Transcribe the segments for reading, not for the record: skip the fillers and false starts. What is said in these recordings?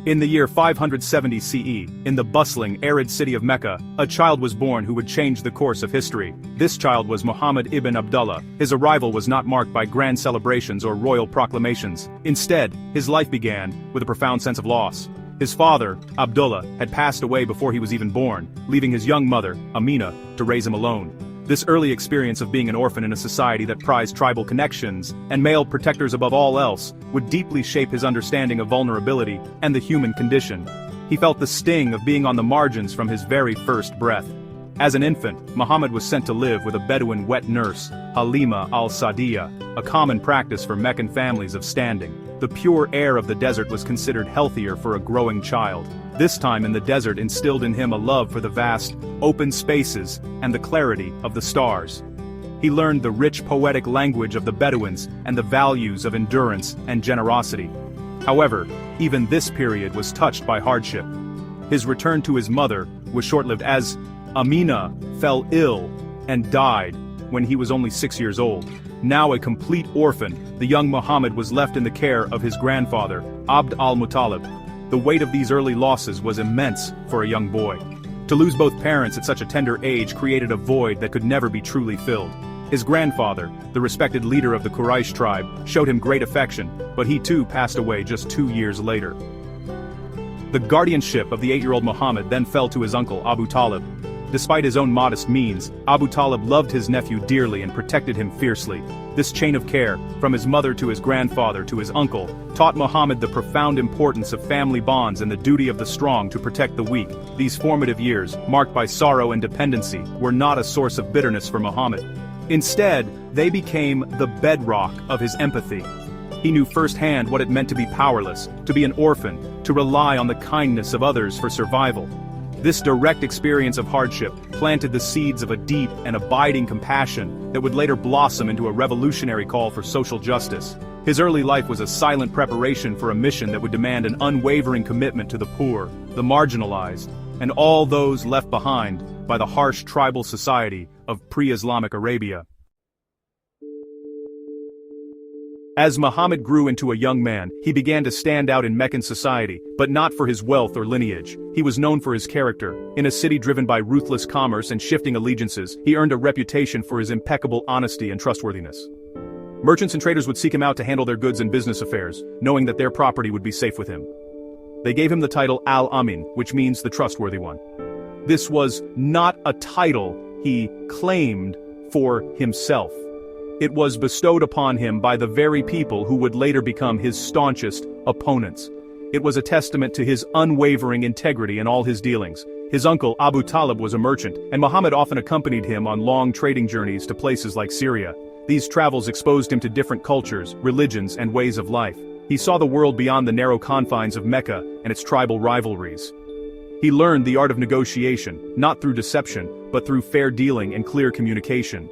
In the year 570 CE, in the bustling, arid city of Mecca, a child was born who would change the course of history. This child was Muhammad ibn Abdullah. His arrival was not marked by grand celebrations or royal proclamations. Instead, his life began with a profound sense of loss. His father, Abdullah, had passed away before he was even born, leaving his young mother, Amina, to raise him alone. This early experience of being an orphan in a society that prized tribal connections and male protectors above all else would deeply shape his understanding of vulnerability and the human condition. He felt the sting of being on the margins from his very first breath. As an infant, Muhammad was sent to live with a Bedouin wet nurse, Halima al-Sa'diyah, a common practice for Meccan families of standing. The pure air of the desert was considered healthier for a growing child. This time in the desert instilled in him a love for the vast, open spaces and the clarity of the stars. He learned the rich poetic language of the Bedouins and the values of endurance and generosity. However, even this period was touched by hardship. His return to his mother was short-lived as Amina fell ill and died when he was only 6 years old. Now a complete orphan, the young Muhammad was left in the care of his grandfather, Abd al-Muttalib. The weight of these early losses was immense for a young boy. To lose both parents at such a tender age created a void that could never be truly filled. His grandfather, the respected leader of the Quraysh tribe, showed him great affection, but he too passed away just 2 years later. The guardianship of the 8-year-old Muhammad then fell to his uncle Abu Talib. Despite his own modest means, Abu Talib loved his nephew dearly and protected him fiercely. This chain of care, from his mother to his grandfather to his uncle, taught Muhammad the profound importance of family bonds and the duty of the strong to protect the weak. These formative years, marked by sorrow and dependency, were not a source of bitterness for Muhammad. Instead, they became the bedrock of his empathy. He knew firsthand what it meant to be powerless, to be an orphan, to rely on the kindness of others for survival. This direct experience of hardship planted the seeds of a deep and abiding compassion that would later blossom into a revolutionary call for social justice. His early life was a silent preparation for a mission that would demand an unwavering commitment to the poor, the marginalized, and all those left behind by the harsh tribal society of pre-Islamic Arabia. As Muhammad grew into a young man, he began to stand out in Meccan society, but not for his wealth or lineage. He was known for his character. In a city driven by ruthless commerce and shifting allegiances, he earned a reputation for his impeccable honesty and trustworthiness. Merchants and traders would seek him out to handle their goods and business affairs, knowing that their property would be safe with him. They gave him the title Al-Amin, which means the trustworthy one. This was not a title he claimed for himself. It was bestowed upon him by the very people who would later become his staunchest opponents. It was a testament to his unwavering integrity in all his dealings. His uncle Abu Talib was a merchant, and Muhammad often accompanied him on long trading journeys to places like Syria. These travels exposed him to different cultures, religions, and ways of life. He saw the world beyond the narrow confines of Mecca and its tribal rivalries. He learned the art of negotiation, not through deception, but through fair dealing and clear communication.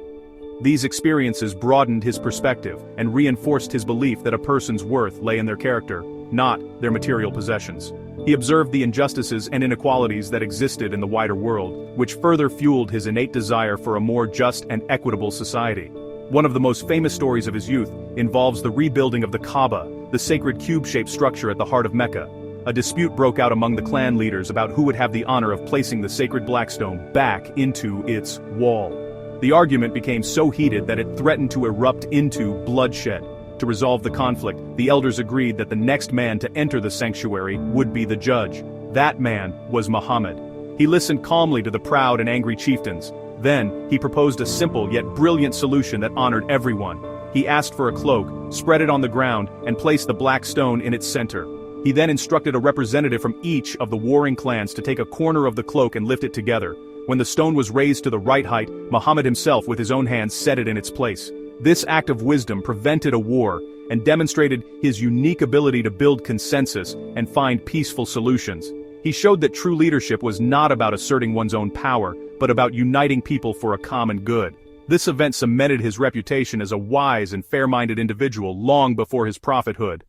These experiences broadened his perspective and reinforced his belief that a person's worth lay in their character, not their material possessions. He observed the injustices and inequalities that existed in the wider world, which further fueled his innate desire for a more just and equitable society. One of the most famous stories of his youth involves the rebuilding of the Kaaba, the sacred cube-shaped structure at the heart of Mecca. A dispute broke out among the clan leaders about who would have the honor of placing the sacred black stone back into its wall. The argument became so heated that it threatened to erupt into bloodshed. To resolve the conflict, the elders agreed that the next man to enter the sanctuary would be the judge. That man was Muhammad. He listened calmly to the proud and angry chieftains. Then, he proposed a simple yet brilliant solution that honored everyone. He asked for a cloak, spread it on the ground, and placed the black stone in its center. He then instructed a representative from each of the warring clans to take a corner of the cloak and lift it together. When the stone was raised to the right height, Muhammad himself with his own hands set it in its place. This act of wisdom prevented a war and demonstrated his unique ability to build consensus and find peaceful solutions. He showed that true leadership was not about asserting one's own power, but about uniting people for a common good. This event cemented his reputation as a wise and fair-minded individual long before his prophethood.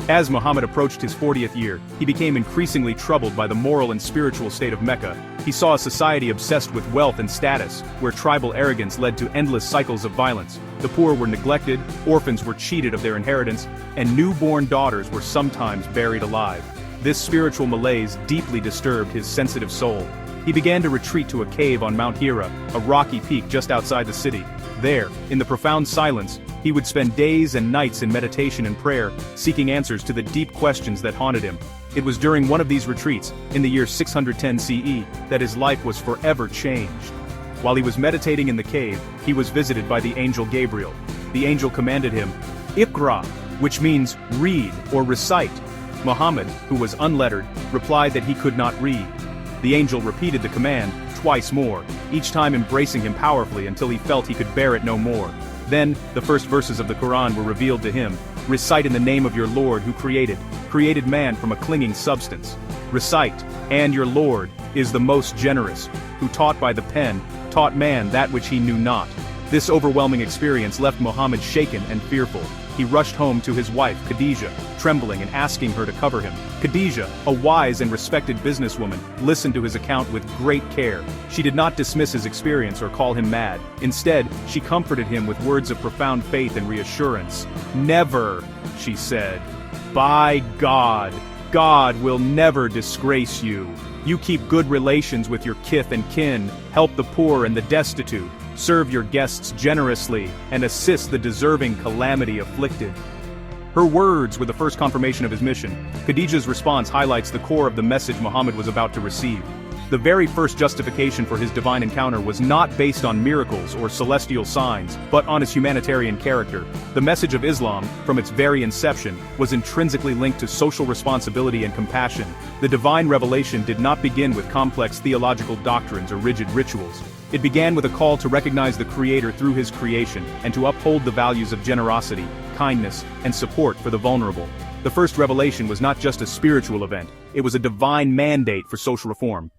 As Muhammad approached his 40th year, he became increasingly troubled by the moral and spiritual state of Mecca. He saw a society obsessed with wealth and status, where tribal arrogance led to endless cycles of violence. The poor were neglected, orphans were cheated of their inheritance, and newborn daughters were sometimes buried alive. This spiritual malaise deeply disturbed his sensitive soul. He began to retreat to a cave on Mount Hira, a rocky peak just outside the city. There, in the profound silence, he would spend days and nights in meditation and prayer, seeking answers to the deep questions that haunted him. It was during one of these retreats, in the year 610 CE, that his life was forever changed. While he was meditating in the cave, he was visited by the angel Gabriel. The angel commanded him, "Iqra," which means read or recite. Muhammad, who was unlettered, replied that he could not read. The angel repeated the command twice more, each time embracing him powerfully until he felt he could bear it no more. Then, the first verses of the Quran were revealed to him. Recite in the name of your Lord who created man from a clinging substance. Recite, and your Lord is the most generous, who taught by the pen, taught man that which he knew not. This overwhelming experience left Muhammad shaken and fearful. He rushed home to his wife, Khadijah, trembling and asking her to cover him. Khadijah, a wise and respected businesswoman, listened to his account with great care. She did not dismiss his experience or call him mad. Instead, she comforted him with words of profound faith and reassurance. "Never," she said. "By God, God will never disgrace you. You keep good relations with your kith and kin, help the poor and the destitute, serve your guests generously, and assist the deserving calamity afflicted." Her words were the first confirmation of his mission. Khadijah's response highlights the core of the message Muhammad was about to receive. The very first justification for his divine encounter was not based on miracles or celestial signs, but on his humanitarian character. The message of Islam, from its very inception, was intrinsically linked to social responsibility and compassion. The divine revelation did not begin with complex theological doctrines or rigid rituals. It began with a call to recognize the Creator through His creation, and to uphold the values of generosity, kindness, and support for the vulnerable. The first revelation was not just a spiritual event, it was a divine mandate for social reform.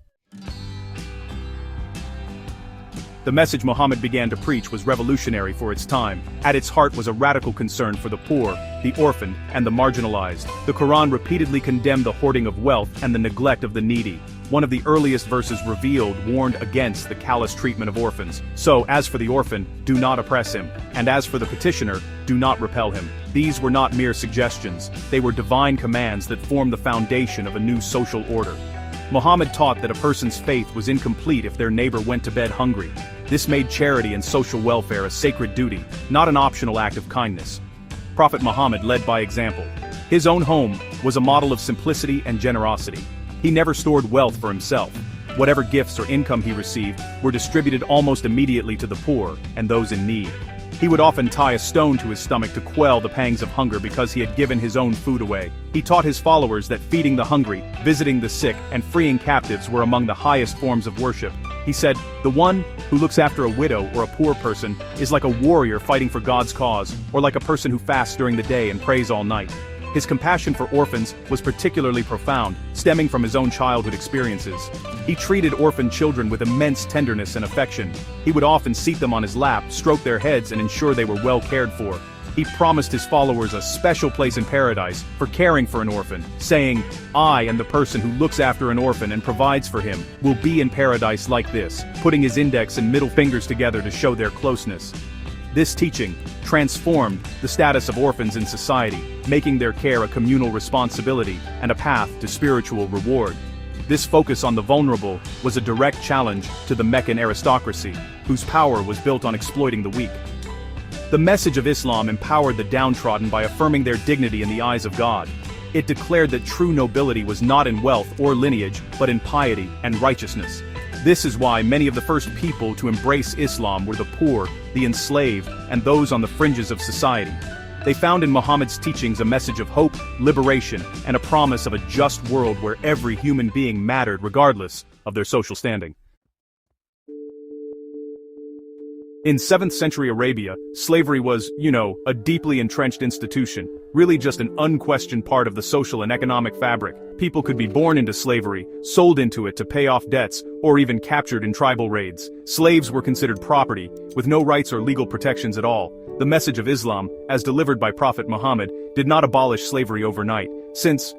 The message Muhammad began to preach was revolutionary for its time. At its heart was a radical concern for the poor, the orphaned, and the marginalized. The Quran repeatedly condemned the hoarding of wealth and the neglect of the needy. One of the earliest verses revealed warned against the callous treatment of orphans. So, as for the orphan, do not oppress him, and as for the petitioner, do not repel him. These were not mere suggestions, they were divine commands that formed the foundation of a new social order. Muhammad taught that a person's faith was incomplete if their neighbor went to bed hungry. This made charity and social welfare a sacred duty, not an optional act of kindness. Prophet Muhammad led by example. His own home was a model of simplicity and generosity. He never stored wealth for himself. Whatever gifts or income he received were distributed almost immediately to the poor and those in need. He would often tie a stone to his stomach to quell the pangs of hunger because he had given his own food away. He taught his followers that feeding the hungry, visiting the sick, and freeing captives were among the highest forms of worship. He said, "The one who looks after a widow or a poor person is like a warrior fighting for God's cause, or like a person who fasts during the day and prays all night." His compassion for orphans was particularly profound, stemming from his own childhood experiences. He treated orphan children with immense tenderness and affection. He would often seat them on his lap, stroke their heads, and ensure they were well cared for. He promised his followers a special place in paradise for caring for an orphan, saying, "I and the person who looks after an orphan and provides for him will be in paradise like this," putting his index and middle fingers together to show their closeness. This teaching transformed the status of orphans in society, making their care a communal responsibility and a path to spiritual reward. This focus on the vulnerable was a direct challenge to the Meccan aristocracy, whose power was built on exploiting the weak. The message of Islam empowered the downtrodden by affirming their dignity in the eyes of God. It declared that true nobility was not in wealth or lineage, but in piety and righteousness. This is why many of the first people to embrace Islam were the poor, the enslaved, and those on the fringes of society. They found in Muhammad's teachings a message of hope, liberation, and a promise of a just world where every human being mattered regardless of their social standing. In 7th century Arabia, slavery was, a deeply entrenched institution, really just an unquestioned part of the social and economic fabric. People could be born into slavery, sold into it to pay off debts, or even captured in tribal raids. Slaves were considered property, with no rights or legal protections at all. The message of Islam, as delivered by Prophet Muhammad, did not abolish slavery overnight, since,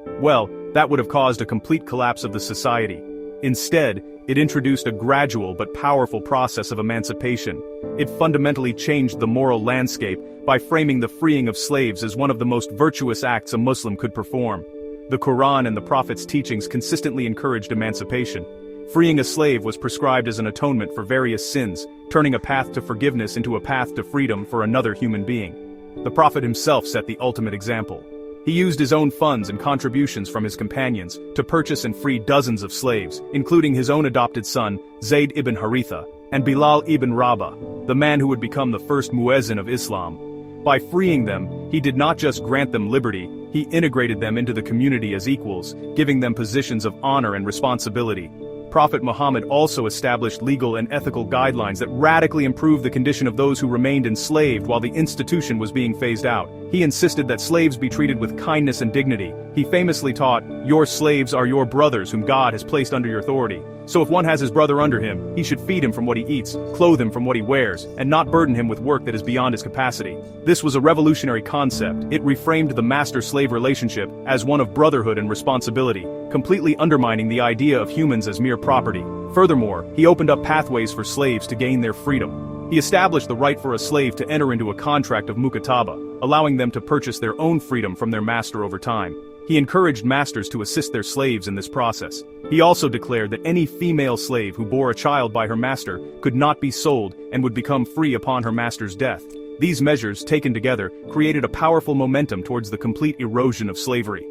that would have caused a complete collapse of the society. Instead, It introduced a gradual but powerful process of emancipation. It fundamentally changed the moral landscape by framing the freeing of slaves as one of the most virtuous acts a Muslim could perform. The Quran and the Prophet's teachings consistently encouraged emancipation. Freeing a slave was prescribed as an atonement for various sins, turning a path to forgiveness into a path to freedom for another human being. The Prophet himself set the ultimate example. He used his own funds and contributions from his companions to purchase and free dozens of slaves, including his own adopted son, Zayd ibn Haritha, and Bilal ibn Rabah, the man who would become the first muezzin of Islam. By freeing them, he did not just grant them liberty, he integrated them into the community as equals, giving them positions of honor and responsibility. Prophet Muhammad also established legal and ethical guidelines that radically improved the condition of those who remained enslaved while the institution was being phased out. He insisted that slaves be treated with kindness and dignity. He famously taught, "Your slaves are your brothers whom God has placed under your authority. So if one has his brother under him, he should feed him from what he eats, clothe him from what he wears, and not burden him with work that is beyond his capacity." This was a revolutionary concept. It reframed the master-slave relationship as one of brotherhood and responsibility, completely undermining the idea of humans as mere property. Furthermore, he opened up pathways for slaves to gain their freedom. He established the right for a slave to enter into a contract of mukataba, allowing them to purchase their own freedom from their master over time. He encouraged masters to assist their slaves in this process. He also declared that any female slave who bore a child by her master could not be sold and would become free upon her master's death. These measures, taken together, created a powerful momentum towards the complete erosion of slavery.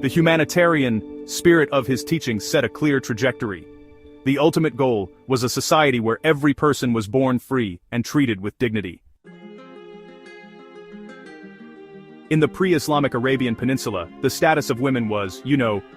The humanitarian spirit of his teachings set a clear trajectory. The ultimate goal was a society where every person was born free and treated with dignity. In the pre-Islamic Arabian Peninsula, the status of women was,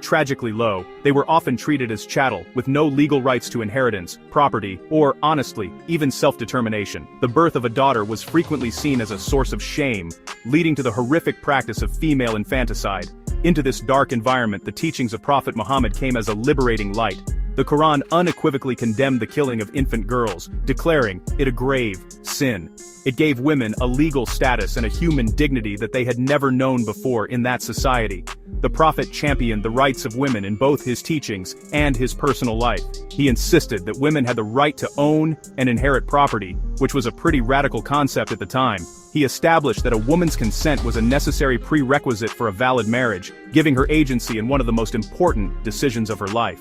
tragically low. They were often treated as chattel, with no legal rights to inheritance, property, or, honestly, even self-determination. The birth of a daughter was frequently seen as a source of shame, leading to the horrific practice of female infanticide. Into this dark environment, the teachings of Prophet Muhammad came as a liberating light. The Quran unequivocally condemned the killing of infant girls, declaring it a grave sin. It gave women a legal status and a human dignity that they had never known before in that society. The Prophet championed the rights of women in both his teachings and his personal life. He insisted that women had the right to own and inherit property, which was a pretty radical concept at the time. He established that a woman's consent was a necessary prerequisite for a valid marriage, giving her agency in one of the most important decisions of her life.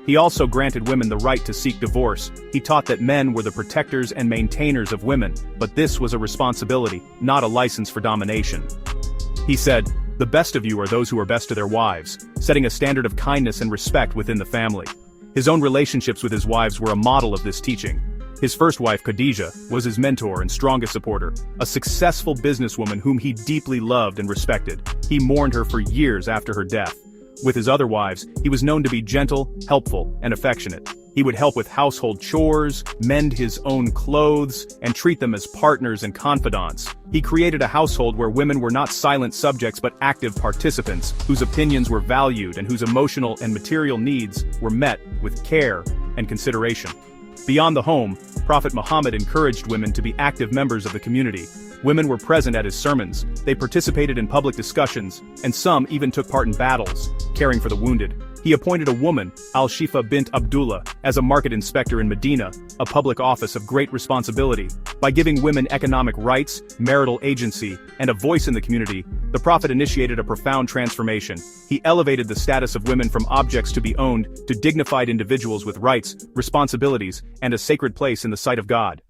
He also granted women the right to seek divorce. He taught that men were the protectors and maintainers of women, but this was a responsibility, not a license for domination. He said, "The best of you are those who are best to their wives," setting a standard of kindness and respect within the family. His own relationships with his wives were a model of this teaching. His first wife, Khadija, was his mentor and strongest supporter, a successful businesswoman whom he deeply loved and respected. He mourned her for years after her death. With his other wives, he was known to be gentle, helpful, and affectionate. He would help with household chores, mend his own clothes, and treat them as partners and confidants. He created a household where women were not silent subjects but active participants, whose opinions were valued and whose emotional and material needs were met with care and consideration. Beyond the home, Prophet Muhammad encouraged women to be active members of the community. Women were present at his sermons, they participated in public discussions, and some even took part in battles, caring for the wounded. He appointed a woman, Al-Shifa bint Abdullah, as a market inspector in Medina, a public office of great responsibility. By giving women economic rights, marital agency, and a voice in the community, the Prophet initiated a profound transformation. He elevated the status of women from objects to be owned to dignified individuals with rights, responsibilities, and a sacred place in the sight of God.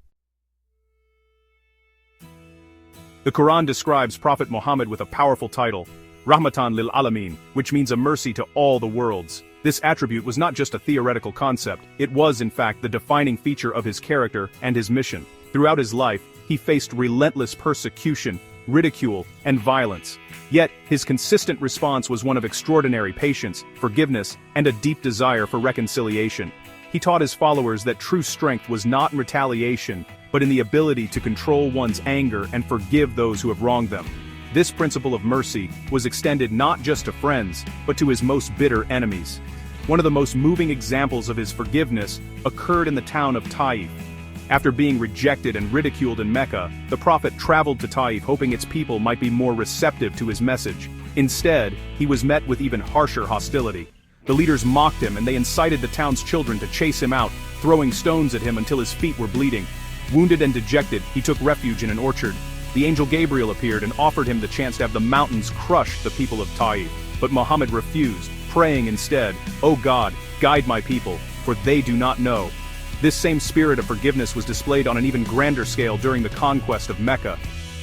The Quran describes Prophet Muhammad with a powerful title, Rahmatan lil Alameen, which means a mercy to all the worlds. This attribute was not just a theoretical concept, it was in fact the defining feature of his character and his mission. Throughout his life, he faced relentless persecution, ridicule, and violence. Yet, his consistent response was one of extraordinary patience, forgiveness, and a deep desire for reconciliation. He taught his followers that true strength was not in retaliation, but in the ability to control one's anger and forgive those who have wronged them. This principle of mercy was extended not just to friends, but to his most bitter enemies. One of the most moving examples of his forgiveness occurred in the town of Taif. After being rejected and ridiculed in Mecca, the Prophet traveled to Taif hoping its people might be more receptive to his message. Instead, he was met with even harsher hostility. The leaders mocked him and they incited the town's children to chase him out, throwing stones at him until his feet were bleeding. Wounded and dejected, he took refuge in an orchard. The angel Gabriel appeared and offered him the chance to have the mountains crush the people of Taif. But Muhammad refused, praying instead, "O God, guide my people, for they do not know." This same spirit of forgiveness was displayed on an even grander scale during the conquest of Mecca.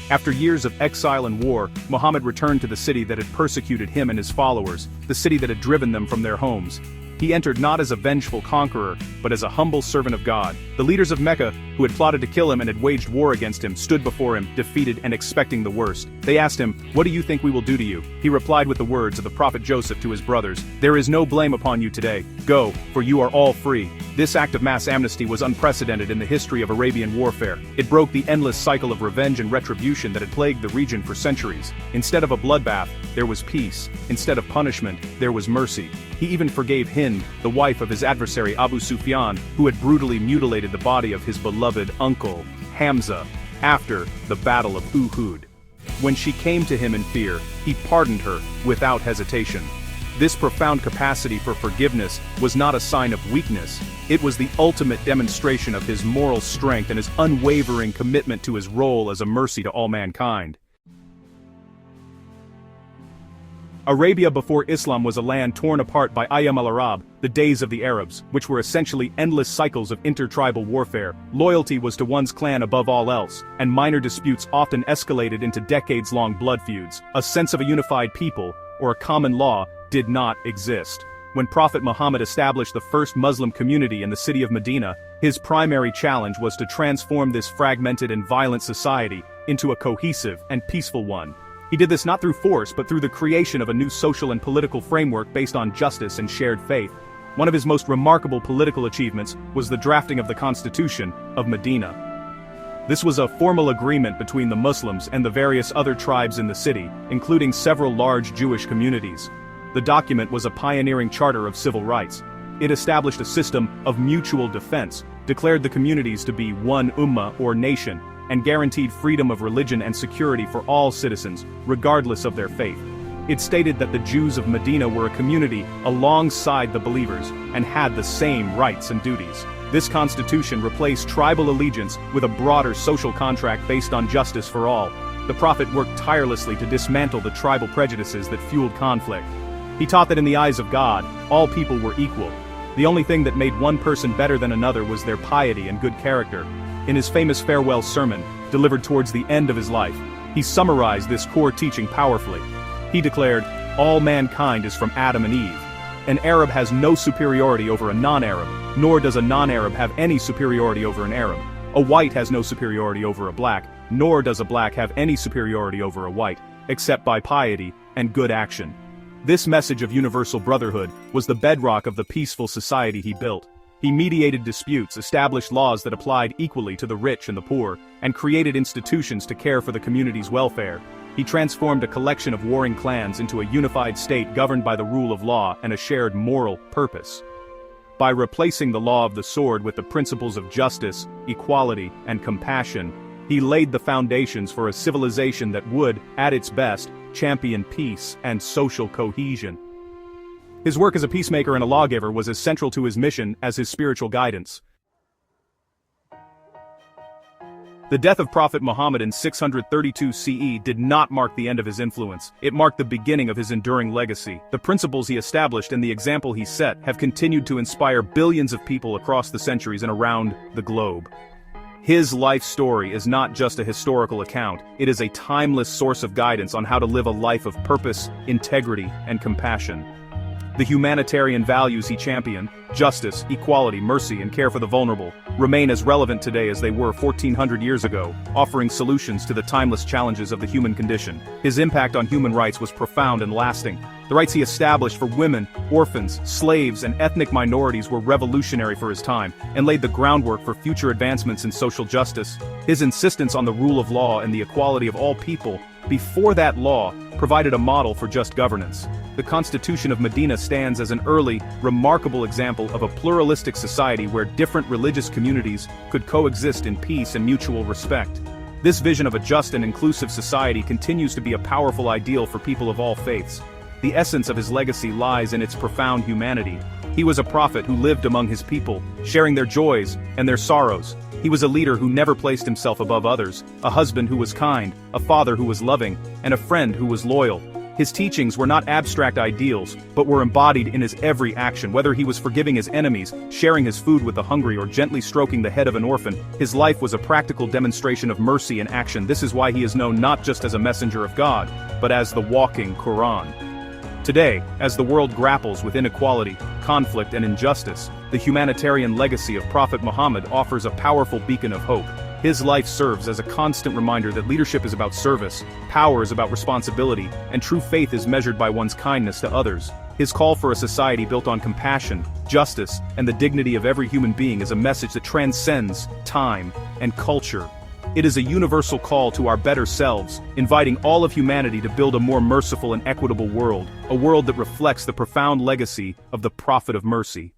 After years of exile and war, Muhammad returned to the city that had persecuted him and his followers, the city that had driven them from their homes. He entered not as a vengeful conqueror, but as a humble servant of God. The leaders of Mecca, who had plotted to kill him and had waged war against him, stood before him, defeated and expecting the worst. They asked him, "What do you think we will do to you?" He replied with the words of the prophet Joseph to his brothers, "There is no blame upon you today. Go, for you are all free." This act of mass amnesty was unprecedented in the history of Arabian warfare. It broke the endless cycle of revenge and retribution that had plagued the region for centuries. Instead of a bloodbath, there was peace. Instead of punishment, there was mercy. He even forgave Hind, the wife of his adversary Abu Sufyan, who had brutally mutilated the body of his beloved uncle, Hamza, after the Battle of Uhud. When she came to him in fear, he pardoned her without hesitation. This profound capacity for forgiveness was not a sign of weakness. It was the ultimate demonstration of his moral strength and his unwavering commitment to his role as a mercy to all mankind. Arabia before Islam was a land torn apart by Ayyam al-Arab, the days of the Arabs, which were essentially endless cycles of intertribal warfare. Loyalty was to one's clan above all else, and minor disputes often escalated into decades-long blood feuds. A sense of a unified people, or a common law, did not exist. When Prophet Muhammad established the first Muslim community in the city of Medina, his primary challenge was to transform this fragmented and violent society into a cohesive and peaceful one. He did this not through force but through the creation of a new social and political framework based on justice and shared faith. One of his most remarkable political achievements was the drafting of the Constitution of Medina. This was a formal agreement between the Muslims and the various other tribes in the city, including several large Jewish communities. The document was a pioneering charter of civil rights. It established a system of mutual defense, declared the communities to be one ummah or nation, and guaranteed freedom of religion and security for all citizens, regardless of their faith. It stated that the Jews of Medina were a community alongside the believers and had the same rights and duties. This constitution replaced tribal allegiance with a broader social contract based on justice for all. The Prophet worked tirelessly to dismantle the tribal prejudices that fueled conflict. He taught that in the eyes of God, all people were equal. The only thing that made one person better than another was their piety and good character. In his famous farewell sermon, delivered towards the end of his life, he summarized this core teaching powerfully. He declared, "All mankind is from Adam and Eve. An Arab has no superiority over a non-Arab, nor does a non-Arab have any superiority over an Arab. A white has no superiority over a black, nor does a black have any superiority over a white, except by piety and good action." This message of universal brotherhood was the bedrock of the peaceful society he built. He mediated disputes, established laws that applied equally to the rich and the poor, and created institutions to care for the community's welfare. He transformed a collection of warring clans into a unified state governed by the rule of law and a shared moral purpose. By replacing the law of the sword with the principles of justice, equality, and compassion, he laid the foundations for a civilization that would, at its best, champion peace and social cohesion. His work as a peacemaker and a lawgiver was as central to his mission as his spiritual guidance. The death of Prophet Muhammad in 632 CE did not mark the end of his influence. It marked the beginning of his enduring legacy. The principles he established and the example he set have continued to inspire billions of people across the centuries and around the globe. His life story is not just a historical account, it is a timeless source of guidance on how to live a life of purpose, integrity, and compassion. The humanitarian values he championed, justice, equality, mercy, and care for the vulnerable, remain as relevant today as they were 1400 years ago, offering solutions to the timeless challenges of the human condition. His impact on human rights was profound and lasting. The rights he established for women, orphans, slaves, and ethnic minorities were revolutionary for his time, and laid the groundwork for future advancements in social justice. His insistence on the rule of law and the equality of all people, before that law, provided a model for just governance. The Constitution of Medina stands as an early, remarkable example of a pluralistic society where different religious communities could coexist in peace and mutual respect. This vision of a just and inclusive society continues to be a powerful ideal for people of all faiths. The essence of his legacy lies in its profound humanity. He was a prophet who lived among his people, sharing their joys and their sorrows. He was a leader who never placed himself above others, a husband who was kind, a father who was loving, and a friend who was loyal. His teachings were not abstract ideals, but were embodied in his every action. Whether he was forgiving his enemies, sharing his food with the hungry, or gently stroking the head of an orphan, his life was a practical demonstration of mercy in action. This is why he is known not just as a messenger of God, but as the walking Quran. Today, as the world grapples with inequality, conflict, and injustice, the humanitarian legacy of Prophet Muhammad offers a powerful beacon of hope. His life serves as a constant reminder that leadership is about service, power is about responsibility, and true faith is measured by one's kindness to others. His call for a society built on compassion, justice, and the dignity of every human being is a message that transcends time and culture. It is a universal call to our better selves, inviting all of humanity to build a more merciful and equitable world, a world that reflects the profound legacy of the Prophet of Mercy.